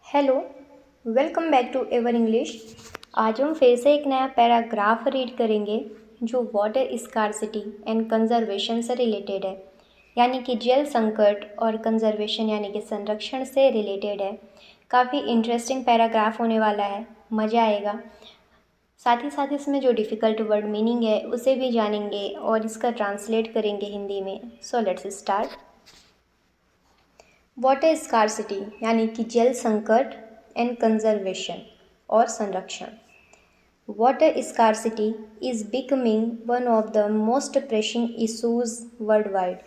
Hello, welcome back to ever English. आज हम फिर से एक नया पैराग्राफ रीड करेंगे जो वाटर स्कार्सिटी एंड कंजर्वेशन से रिलेटेड है, यानी कि जल संकट और कंजर्वेशन यानी कि संरक्षण से रिलेटेड है। काफ़ी इंटरेस्टिंग पैराग्राफ होने वाला है, मज़ा आएगा। साथ ही साथ इसमें जो डिफ़िकल्ट वर्ड मीनिंग है उसे भी जानेंगे और इसका ट्रांसलेट करेंगे हिंदी में। So let's start. Water scarcity यानी कि जल संकट एंड कंजर्वेशन और संरक्षण। Water scarcity is becoming one of the most pressing issues world wide.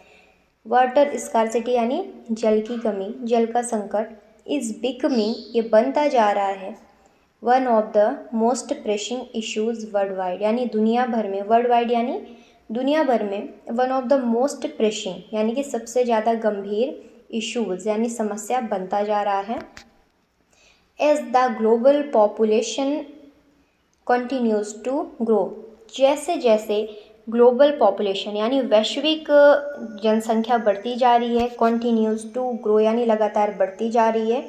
Water scarcity यानी जल की कमी, जल का संकट, इज़ बिकमिंग ये बनता जा रहा है one of the most pressing issues world wide, यानी दुनिया भर में, वर्ल्ड वाइड यानी दुनिया भर में, one of the most pressing यानी कि सबसे ज़्यादा गंभीर इशूज़ यानी समस्या बनता जा रहा है। As the global population continues to grow, जैसे जैसे ग्लोबल पॉपुलेशन यानी वैश्विक जनसंख्या बढ़ती जा रही है, कंटिन्यूज टू ग्रो यानी लगातार बढ़ती जा रही है।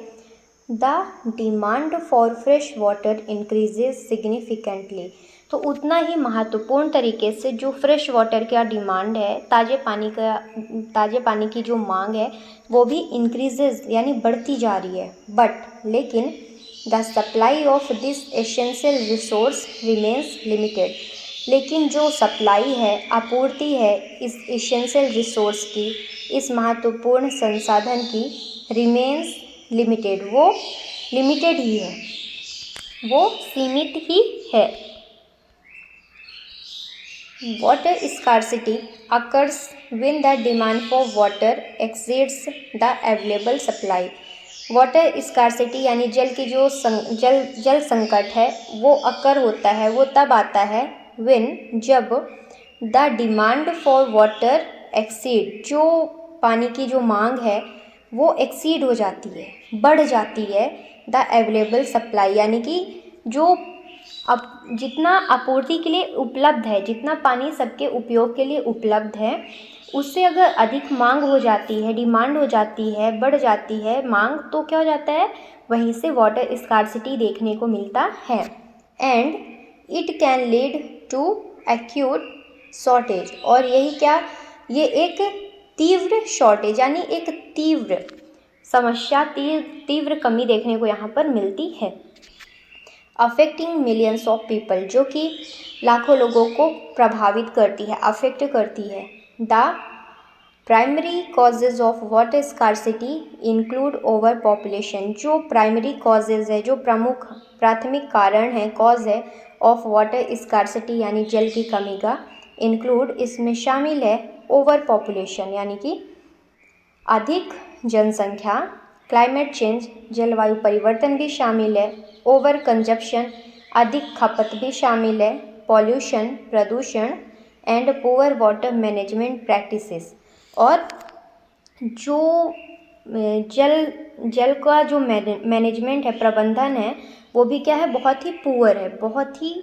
The demand for fresh water increases significantly, तो उतना ही महत्वपूर्ण तरीके से जो फ्रेश वाटर का डिमांड है, ताज़े पानी की जो मांग है वो भी इंक्रीजेज यानी बढ़ती जा रही है। बट लेकिन the supply of this essential resource remains limited, लेकिन जो सप्लाई है, आपूर्ति है इस एसेंशियल रिसोर्स की, इस महत्वपूर्ण संसाधन की, रिमेन्स लिमिटेड, वो लिमिटेड ही है, वो सीमित ही है। Water scarcity occurs when the demand for water exceeds the available supply। Water scarcity यानी जल की जो जल संकट है वो अकर होता है, वो तब आता है when, जब the demand for water exceed, जो पानी की जो मांग है वो एक्सीड हो जाती है, बढ़ जाती है, द अवेलेबल सप्लाई यानी कि जो अब जितना आपूर्ति के लिए उपलब्ध है, जितना पानी सबके उपयोग के लिए उपलब्ध है, उससे अगर अधिक मांग हो जाती है, डिमांड हो जाती है, बढ़ जाती है मांग, तो क्या हो जाता है, वहीं से वाटर स्कार्सिटी देखने को मिलता है। And it can lead to acute shortage, और यही क्या, ये एक तीव्र शॉर्टेज यानी एक तीव्र समस्या, तीव्र कमी देखने को यहाँ पर मिलती है। अफेक्टिंग मिलियंस ऑफ पीपल, जो कि लाखों लोगों को प्रभावित करती है, अफेक्ट करती है। The primary causes of water scarcity include over population, जो प्राइमरी कॉजेज है, जो प्रमुख प्राथमिक कारण है, कॉज है ऑफ वाटर स्कार्सिटी यानी जल की कमी का, इंक्लूड इसमें शामिल है ओवर पॉपुलेशन यानी कि अधिक जनसंख्या, क्लाइमेट चेंज जलवायु परिवर्तन भी शामिल है, ओवर कंजप्शन अधिक खपत भी शामिल है, पॉल्यूशन प्रदूषण, and poor water management practices, और जो जल का जो मैनेजमेंट है, प्रबंधन है, वो भी क्या है, बहुत ही पुअर है, बहुत ही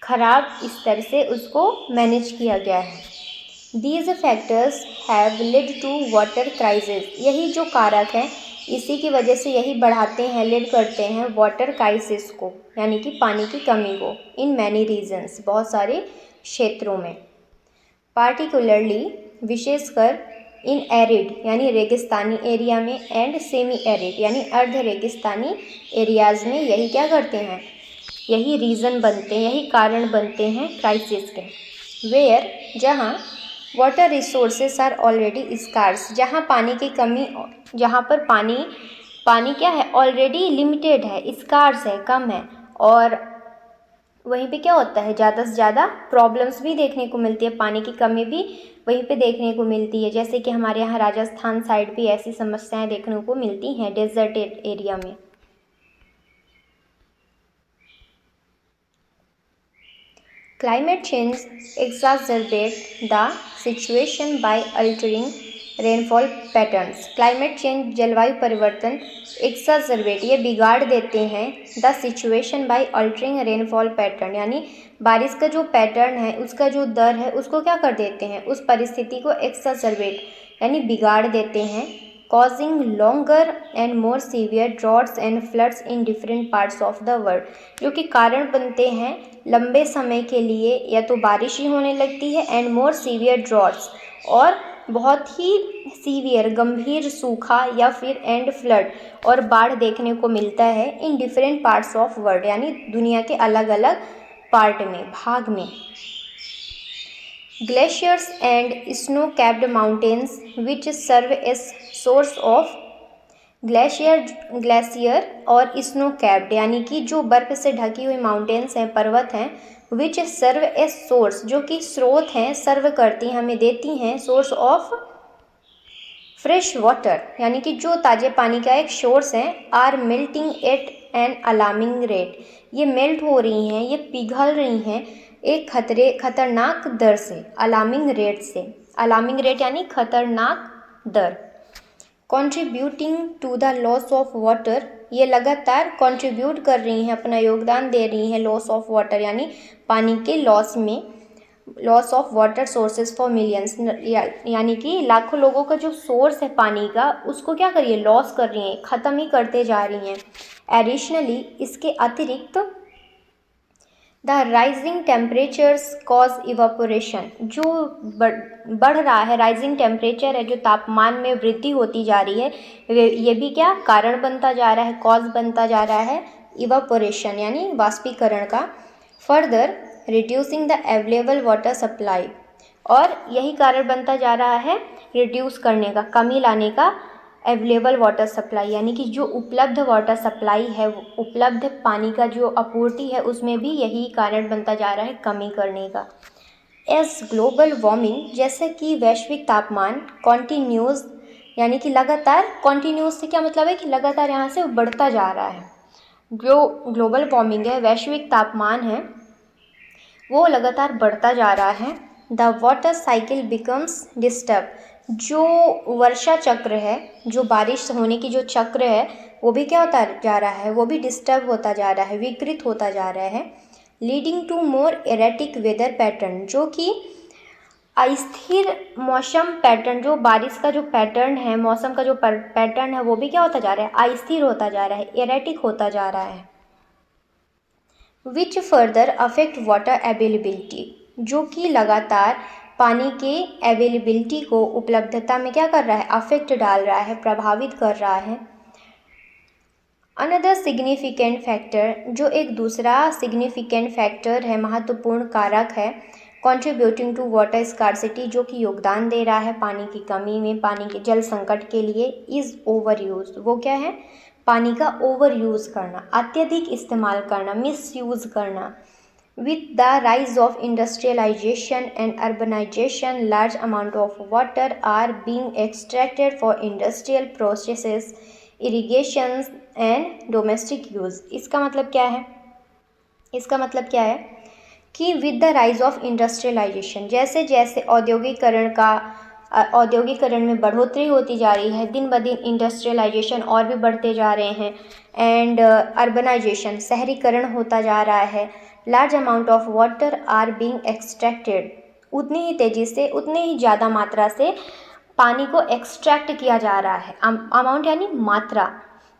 खराब स्तर से उसको मैनेज किया गया है। These factors have led to water crisis, यही जो कारक है इसी की वजह से यही बढ़ाते हैं, लीड करते हैं वाटर क्राइसिस को यानी कि पानी की कमी को, इन मैनी रीजन्स, बहुत सारे क्षेत्रों में, पार्टिकुलरली विशेषकर इन एरिड यानी रेगिस्तानी एरिया में, एंड सेमी एरिड यानी अर्ध रेगिस्तानी एरियाज़ में, यही क्या करते हैं, यही रीज़न बनते हैं, यही कारण बनते हैं क्राइसिस के। वेयर, जहाँ water resources are already scarce, जहाँ पानी की कमी, जहाँ पर पानी क्या है, ऑलरेडी लिमिटेड है, स्कार्स है, कम है, और वहीं पे क्या होता है, ज़्यादा से ज़्यादा प्रॉब्लम्स भी देखने को मिलती है, पानी की कमी भी वहीं पे देखने को मिलती है। जैसे कि हमारे यहाँ राजस्थान साइड भी ऐसी समस्याएं देखने को मिलती हैं, डेजर्ट एरिया में। Climate change exacerbate the situation by altering rainfall patterns। Climate change जलवायु परिवर्तन exacerbate ये बिगाड़ देते हैं the situation bye altering rainfall pattern, यानी बारिश का जो पैटर्न है, उसका जो दर है, उसको क्या कर देते हैं, उस परिस्थिति को exacerbate यानी बिगाड़ देते हैं। causing longer and more severe droughts and floods in different parts of the world, जो कि कारण बनते हैं लंबे समय के लिए या तो बारिश ही होने लगती है एंड मोर सीवियर ड्रॉट्स, और बहुत ही सीवियर गंभीर सूखा या फिर एंड फ्लड और बाढ़ देखने को मिलता है in different parts of world, यानी दुनिया के अलग अलग पार्ट में, भाग में। Glaciers and snow capped mountains which serve as source of glacier और स्नो कैप्ड, यानी कि जो बर्फ से ढकी हुई माउंटेन्स हैं, पर्वत हैं, विच सर्व एज सोर्स, जो कि स्रोत हैं, सर्व करती हैं, हमें देती हैं, सोर्स ऑफ फ्रेश वाटर, यानी कि जो ताज़े पानी का एक सोर्स है, are melting at an alarming rate, ये मेल्ट हो रही हैं, ये पिघल रही हैं एक खतरनाक दर से, अलार्मिंग रेट से। अलार्मिंग रेट यानी खतरनाक दर। Contributing to the loss of water, ये लगातार कंट्रीब्यूट कर रही हैं, अपना योगदान दे रही हैं लॉस ऑफ वाटर यानी पानी के लॉस में, loss of water sources for millions, यानी कि लाखों लोगों का जो सोर्स है पानी का, उसको क्या करिए, लॉस कर रही हैं, ख़त्म ही करते जा रही हैं। एडिशनली, इसके अतिरिक्त the rising temperatures cause evaporation, जो बढ़ रहा है, राइजिंग टेम्परेचर है, जो तापमान में वृद्धि होती जा रही है, ये भी क्या कारण बनता जा रहा है, कॉज बनता जा रहा है इवापोरेशन यानी वाष्पीकरण का। Further reducing the available water supply, और यही कारण बनता जा रहा है रिड्यूस करने का, कमी लाने का अवेलेबल वाटर सप्लाई, यानी कि जो उपलब्ध वाटर सप्लाई है, उपलब्ध पानी का जो आपूर्ति है, उसमें भी यही कारण बनता जा रहा है कमी करने का। एज ग्लोबल वार्मिंग, जैसे कि वैश्विक तापमान कॉन्टीन्यूस, यानी कि लगातार, कॉन्टीन्यूस से क्या मतलब है कि लगातार यहाँ से बढ़ता जा रहा है। जो ग्लोबल वार्मिंग है, वैश्विक तापमान है, वो लगातार बढ़ता जा रहा है। The water cycle becomes disturb, जो वर्षा चक्र है, जो बारिश होने की जो चक्र है, वो भी क्या होता जा रहा है, वो भी डिस्टर्ब होता जा रहा है, विकृत होता जा रहा है। Leading to more erratic weather pattern, जो कि अस्थिर मौसम पैटर्न, जो बारिश का जो पैटर्न है, मौसम का जो पैटर्न है, वो भी क्या होता जा रहा है, अस्थिर होता जा रहा है, एरेटिक होता जा रहा है। Which further affect water availability, जो कि लगातार पानी के अवेलेबिलिटी को, उपलब्धता में क्या कर रहा है, अफेक्ट डाल रहा है, प्रभावित कर रहा है। अनदर सिग्निफिकेंट फैक्टर, जो एक दूसरा सिग्निफिकेंट फैक्टर है, महत्वपूर्ण कारक है, कंट्रीब्यूटिंग टू वाटर स्कार्सिटी, जो कि योगदान दे रहा है पानी की कमी में, पानी के जल संकट के लिए, इज़ ओवर यूज, वो क्या है, पानी का ओवर यूज़ करना, अत्यधिक इस्तेमाल करना, मिस यूज़ करना। With the rise of industrialization and urbanization, large amount of water are being extracted for industrial processes, irrigations and domestic use. इसका मतलब क्या है, इसका मतलब क्या है कि with the rise of industrialization, जैसे जैसे औद्योगिकरण में बढ़ोतरी होती जा रही है, दिन ब दिन इंडस्ट्रियलाइजेशन और भी बढ़ते जा रहे हैं, एंड अर्बनाइजेशन, शहरीकरण होता जा रहा है। Large amount of water are being extracted, उतनी ही तेज़ी से, उतनी ही ज़्यादा मात्रा से पानी को एक्सट्रैक्ट किया जा रहा है। अमाउंट यानी मात्रा,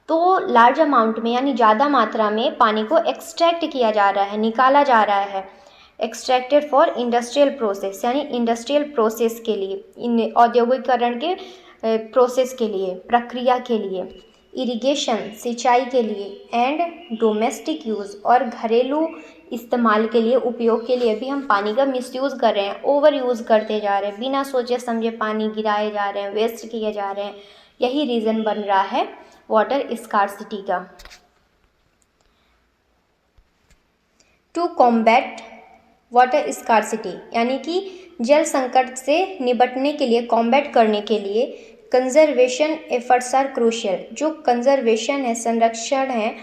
तो लार्ज अमाउंट में यानी ज़्यादा मात्रा में पानी को एक्सट्रैक्ट किया जा रहा है, निकाला जा रहा है। एक्सट्रैक्टेड फॉर इंडस्ट्रियल प्रोसेस, यानी इंडस्ट्रियल प्रोसेस के लिए, औद्योगिकरण के प्रोसेस के लिए, प्रक्रिया के लिए। इरिगेशन, सिंचाई के लिए। एंड डोमेस्टिक यूज़, और घरेलू इस्तेमाल के लिए, उपयोग के लिए भी हम पानी का मिसयूज़ कर रहे हैं, ओवर यूज़ करते जा रहे हैं, बिना सोचे समझे पानी गिराए जा रहे हैं, वेस्ट किए जा रहे हैं। यही रीज़न बन रहा है वाटर स्कार्सिटी का। टू कॉम्बैट वाटर स्कार्सिटी, यानी कि जल संकट से निपटने के लिए, कॉम्बैट करने के लिए कंजर्वेशन एफर्ट्स आर क्रूशियल। जो कंजर्वेशन है, संरक्षण है,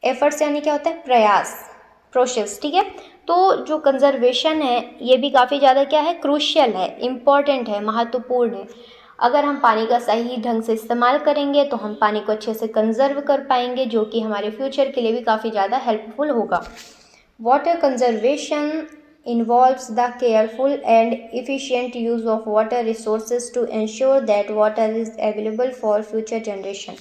एफर्ट्स यानी क्या होता है, प्रयास, प्रोसेस, ठीक है। तो जो कंजर्वेशन है ये भी काफ़ी ज़्यादा क्या है, क्रूशियल है, इम्पॉर्टेंट है, महत्वपूर्ण है। अगर हम पानी का सही ढंग से इस्तेमाल करेंगे तो हम पानी को अच्छे से कंजर्व कर पाएंगे, जो कि हमारे फ्यूचर के लिए भी काफ़ी ज़्यादा हेल्पफुल होगा। Water conservation involves the careful and efficient use of water resources to ensure that water is available for future generation।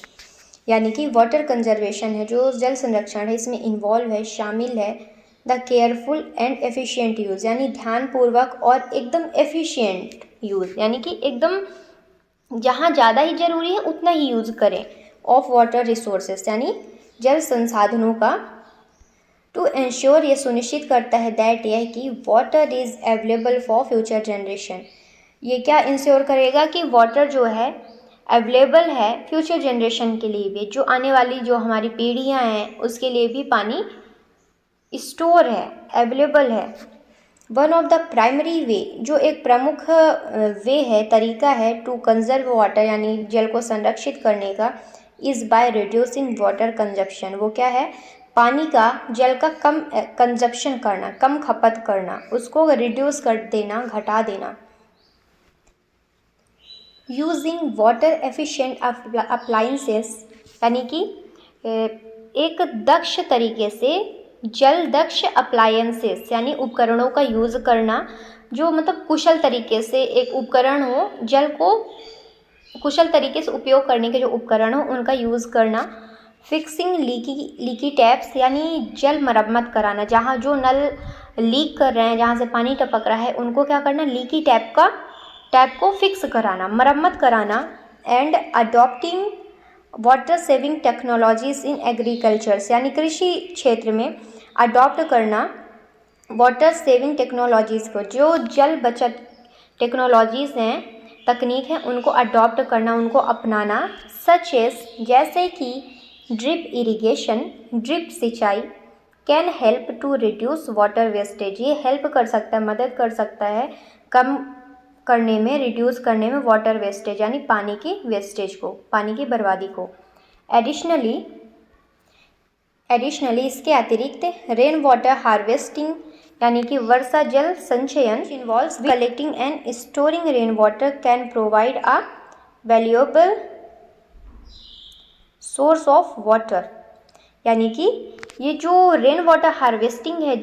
यानी कि वाटर कंजर्वेशन है, जो जल संरक्षण है, इसमें इन्वॉल्व है, शामिल है the careful and efficient use, यानी ध्यानपूर्वक और एकदम एफिशिएंट यूज़, यानी कि एकदम जहाँ ज़्यादा ही ज़रूरी है उतना ही यूज़ करें, ऑफ वाटर रिसोर्सेस यानी जल संसाधनों का। टू इंश्योर, ये सुनिश्चित करता है दैट, यह कि water is available for future generation, ये क्या इंश्योर करेगा कि वाटर जो है अवेलेबल है फ्यूचर जनरेशन के लिए भी, जो आने वाली जो हमारी पीढ़ियाँ हैं उसके लिए भी पानी स्टोर है, अवेलेबल है। वन ऑफ द प्राइमरी वे, जो एक प्रमुख वे है, तरीका है टू कंजर्व वाटर, यानी जल को संरक्षित करने का, is by reducing water consumption. वो क्या है? पानी का, जल का कम कंजप्शन करना, कम खपत करना, उसको रिड्यूस कर देना, घटा देना। यूजिंग वाटर एफिशिएंट अप्लायंसेस, यानी कि एक दक्ष तरीके से जल दक्ष अप्लायंसेस यानी उपकरणों का यूज़ करना, जो मतलब कुशल तरीके से एक उपकरण हो, जल को कुशल तरीके से उपयोग करने के जो उपकरण हो उनका यूज़ करना। फिक्सिंग लीकी टैप्स, यानी जल मरम्मत कराना, जहाँ जो नल लीक कर रहे हैं, जहाँ से पानी टपक रहा है, उनको क्या करना, लीकी टैप को फिक्स कराना, मरम्मत कराना। And adopting water saving technologies in agricultures, यानी कृषि क्षेत्र में अडॉप्ट करना वाटर सेविंग टेक्नोलॉजीज़ को, जो जल बचत टेक्नोलॉजीज़ हैं, तकनीक हैं, उनको अडॉप्ट करना, उनको अपनाना। सच एस, जैसे कि ड्रिप इरिगेशन, ड्रिप सिंचाई, can help to reduce water wastage, ये हेल्प कर सकता है, मदद कर सकता है कम करने में, रिड्यूस करने में वाटर वेस्टेज, यानी पानी की वेस्टेज को, पानी की बर्बादी को। एडिशनली इसके अतिरिक्त रेन वाटर हार्वेस्टिंग, यानी कि वर्षा जल संचयन, involves collecting and storing rain water, can provide a valuable source of water, यानी कि ये जो रेन वाटर हार्वेस्टिंग है,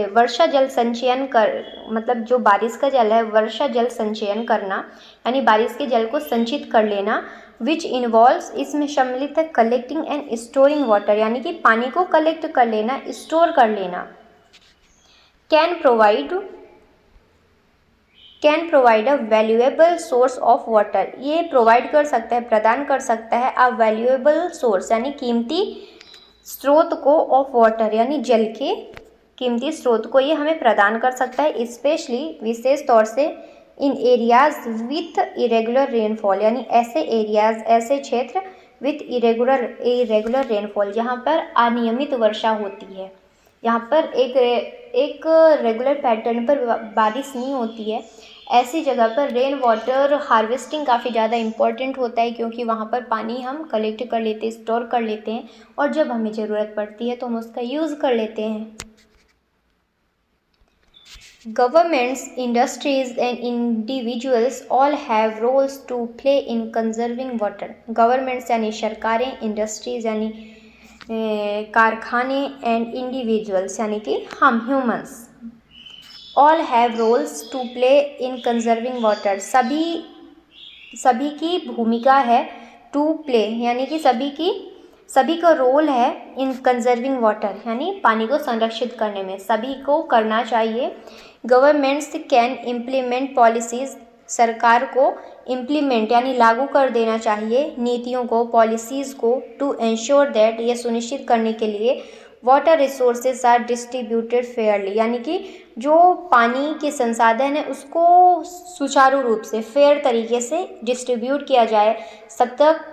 वर्षा जल संचयन कर, मतलब जो बारिश का जल है, वर्षा जल संचयन करना, यानी बारिश के जल को संचित कर लेना। विच इन्वॉल्व्स, इसमें सम्मिलित है कलेक्टिंग एंड स्टोरिंग वाटर, यानी कि पानी को कलेक्ट कर लेना, स्टोर कर लेना। Can provide a valuable source of water, ये प्रोवाइड कर सकता है, प्रदान कर सकता है अ वैल्यूएबल सोर्स, यानी कीमती स्रोत को, ऑफ वाटर, यानी जल के कीमती स्रोत को ये हमें प्रदान कर सकता है। स्पेशली, विशेष तौर से इन एरियाज विथ इरेगुलर रेनफॉल, यानी ऐसे एरियाज, ऐसे क्षेत्र विथ इरेगुलर रेनफॉल, जहाँ पर अनियमित वर्षा होती है, यहाँ पर एक रेगुलर पैटर्न पर बारिश नहीं होती है, ऐसी जगह पर रेन वाटर हार्वेस्टिंग काफ़ी ज़्यादा इम्पॉर्टेंट होता है, क्योंकि वहाँ पर पानी हम कलेक्ट कर लेते हैं, स्टोर कर लेते हैं, और जब हमें ज़रूरत पड़ती है तो हम उसका यूज़ कर लेते हैं। Governments, industries and individuals all have roles to play in conserving water. Governments यानी सरकारें, इंडस्ट्रीज यानी कारखाने, एंड इंडिविजुअल्स यानी कि हम humans, all have roles to play in conserving water, सभी की भूमिका है, टू प्ले यानी कि सभी का रोल है, इन कंजर्विंग वाटर यानी पानी को संरक्षित करने में, सभी को करना चाहिए। गवर्नमेंट्स कैन इम्प्लीमेंट पॉलिसीज़, सरकार को इम्प्लीमेंट यानी लागू कर देना चाहिए नीतियों को, पॉलिसीज़ को, टू इंश्योर दैट, ये सुनिश्चित करने के लिए, water resources are distributed fairly, यानी कि जो पानी के संसाधन है उसको सुचारू रूप से, फेयर तरीके से डिस्ट्रीब्यूट किया जाए, सब तक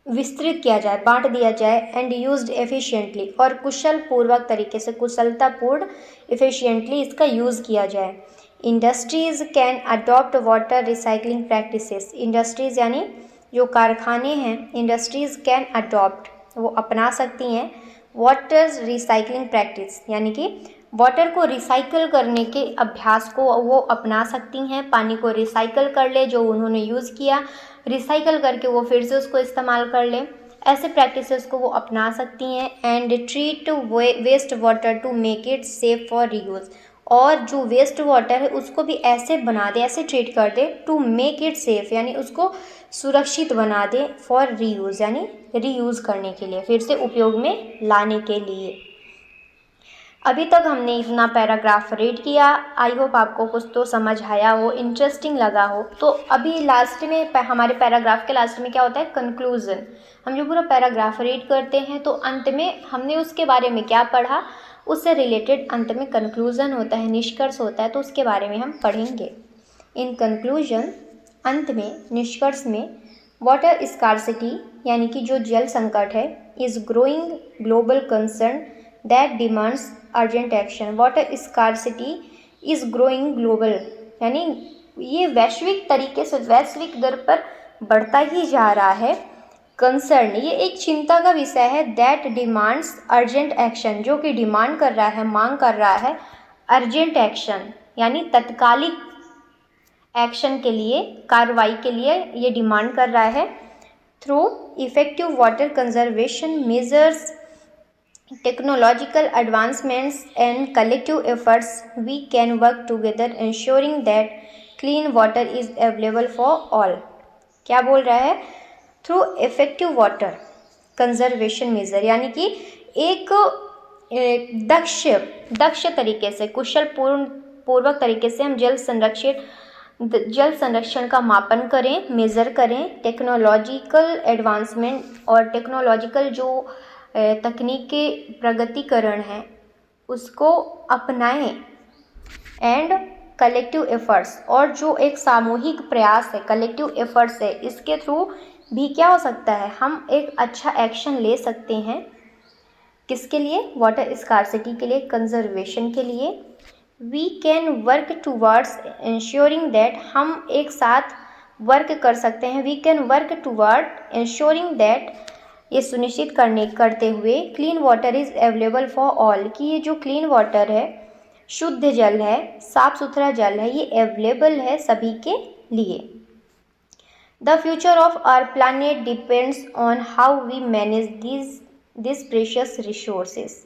विस्तृत किया जाए, बांट दिया जाए। एंड यूज्ड एफिशिएंटली, और कुशल पूर्वक तरीके से, कुशलतापूर्ण, एफिशिएंटली इसका यूज़ किया जाए। Industries can adopt water recycling practices, industries यानी जो कारखाने हैं, इंडस्ट्रीज़ कैन अडॉप्ट, वो अपना सकती हैं वाटर रिसाइकलिंग प्रैक्टिस, यानी कि वाटर को रिसाइकल करने के अभ्यास को वो अपना सकती हैं, पानी को रिसाइकल कर ले, जो उन्होंने यूज़ किया, रिसाइकल करके वो फिर से उसको इस्तेमाल कर लें, ऐसे प्रैक्टिसेस को वो अपना सकती हैं। And treat waste water to make it safe for reuse, और जो वेस्ट वाटर है उसको भी ऐसे बना दे, ऐसे ट्रीट कर दे टू मेक इट सेफ, यानी उसको सुरक्षित बना दे फॉर रीयूज़, यानी रीयूज़ करने के लिए, फिर से उपयोग में लाने के लिए। अभी तक हमने इतना पैराग्राफ रीड किया। आई होप आपको कुछ तो समझ आया हो, इंटरेस्टिंग लगा हो। तो अभी लास्ट में हमारे पैराग्राफ के लास्ट में क्या होता है, कंक्लूज़न। हम जो पूरा पैराग्राफ रीड करते हैं तो अंत में हमने उसके बारे में क्या पढ़ा, उससे रिलेटेड अंत में कंक्लूज़न होता है, निष्कर्ष होता है, तो उसके बारे में हम पढ़ेंगे। इन कंक्लूजन, अंत में, निष्कर्ष में, वाटर स्कार्सिटी यानी कि जो जल संकट है, is growing global concern that demands urgent action. Water scarcity is growing global, यानी ये वैश्विक तरीके से, वैश्विक दर पर बढ़ता ही जा रहा है। कंसर्न, ये एक चिंता का विषय है। दैट डिमांड्स अर्जेंट एक्शन, जो कि डिमांड कर रहा है, मांग कर रहा है अर्जेंट एक्शन, यानी तत्कालिक एक्शन के लिए, कार्रवाई के लिए ये डिमांड कर रहा है। Through effective water conservation measures, technological advancements and collective efforts, we can work together ensuring that clean water is available for all। क्या बोल रहा है, through effective water conservation measure, यानी कि एक दक्ष तरीके से, कुशल पूर्वक तरीके से हम जल संरक्षण का मापन करें, मेज़र करें। टेक्नोलॉजिकल एडवांसमेंट, और टेक्नोलॉजिकल जो तकनीकी प्रगतिकरण है उसको अपनाएं। एंड कलेक्टिव एफर्ट्स, और जो एक सामूहिक प्रयास है, कलेक्टिव एफर्ट्स है, इसके थ्रू भी क्या हो सकता है, हम एक अच्छा एक्शन ले सकते हैं। किसके लिए, वाटर स्कार्सिटी के लिए, कंजर्वेशन के लिए। We can work towards ensuring that, हम एक साथ वर्क कर सकते हैं। We can work toward ensuring that, ये सुनिश्चित करते हुए, clean water is available for all, कि ये जो क्लीन वाटर है, शुद्ध जल है, साफ सुथरा जल है, ये अवेलेबल है सभी के लिए। The future of our planet depends on how we manage this precious resources,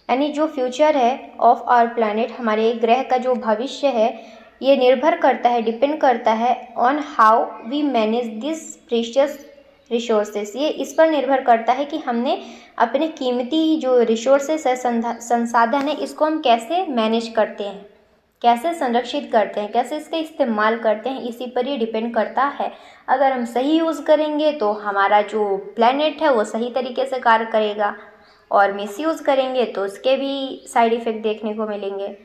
यानी जो फ्यूचर है ऑफ आवर प्लानेट, हमारे ग्रह का जो भविष्य है, ये निर्भर करता है, डिपेंड करता है on how we manage this precious resources, ये इस पर निर्भर करता है कि हमने अपने कीमती जो रिसोर्सेस है, संसाधन है, इसको हम कैसे मैनेज करते हैं, कैसे संरक्षित करते हैं, कैसे इसका इस्तेमाल करते हैं, इसी पर ये डिपेंड करता है। अगर हम सही यूज़ करेंगे तो हमारा जो प्लैनेट है वो सही तरीके से कार्य करेगा, और मिसयूज़ करेंगे तो उसके भी साइड इफ़ेक्ट देखने को मिलेंगे।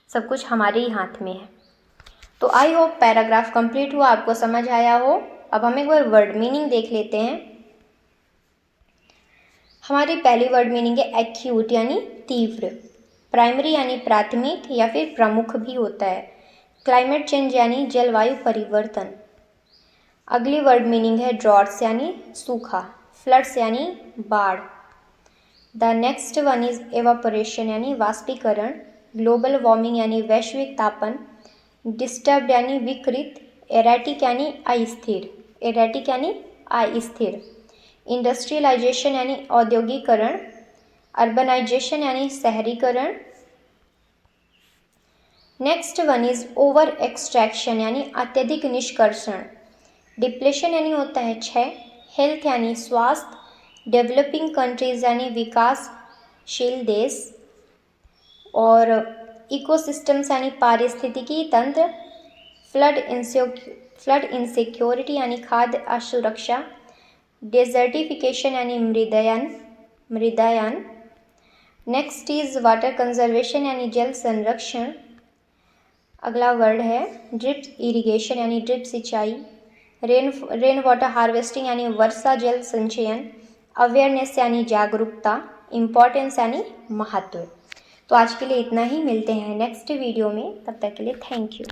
सब कुछ हमारे ही हाथ में है। तो आई होप पैराग्राफ कंप्लीट हुआ, आपको समझ आया हो। अब हम एक बार वर्ड मीनिंग देख लेते हैं। हमारी पहली वर्ड मीनिंग है एक्यूट, यानी तीव्र। प्राइमरी यानी प्राथमिक या फिर प्रमुख भी होता है। क्लाइमेट चेंज यानी जलवायु परिवर्तन। अगली वर्ड मीनिंग है ड्रॉट्स, यानी सूखा। फ्लड्स यानी बाढ़। The next one is evaporation, यानी वाष्पीकरण। ग्लोबल वार्मिंग यानी वैश्विक तापन। डिस्टर्ब्ड यानी विकृत। एरेटिक यानी अस्थिर, एरेटिक यानी अस्थिर। इंडस्ट्रियलाइजेशन यानी औद्योगिकरण। अर्बनाइजेशन यानी शहरीकरण। Next one is over extraction, यानी अत्यधिक निष्कर्षण। डिप्लेशन यानी होता है क्षय। हेल्थ यानी स्वास्थ्य। डेवलपिंग कंट्रीज यानी विकासशील देश। और इकोसिस्टम्स यानी पारिस्थितिकी तंत्र। फ्लड इंसिक्योरिटी यानी खाद्य असुरक्षा। डेजर्टिफिकेशन यानी मृदायन। नेक्स्ट इज वाटर कंजर्वेशन यानी जल संरक्षण। अगला वर्ड है ड्रिप इरिगेशन, यानी ड्रिप सिंचाई। रेन वाटर हार्वेस्टिंग यानी वर्षा जल संचयन। अवेयरनेस यानी जागरूकता। इम्पोर्टेंस यानी महत्व। तो आज के लिए इतना ही, मिलते हैं नेक्स्ट वीडियो में, तब तक के लिए थैंक यू।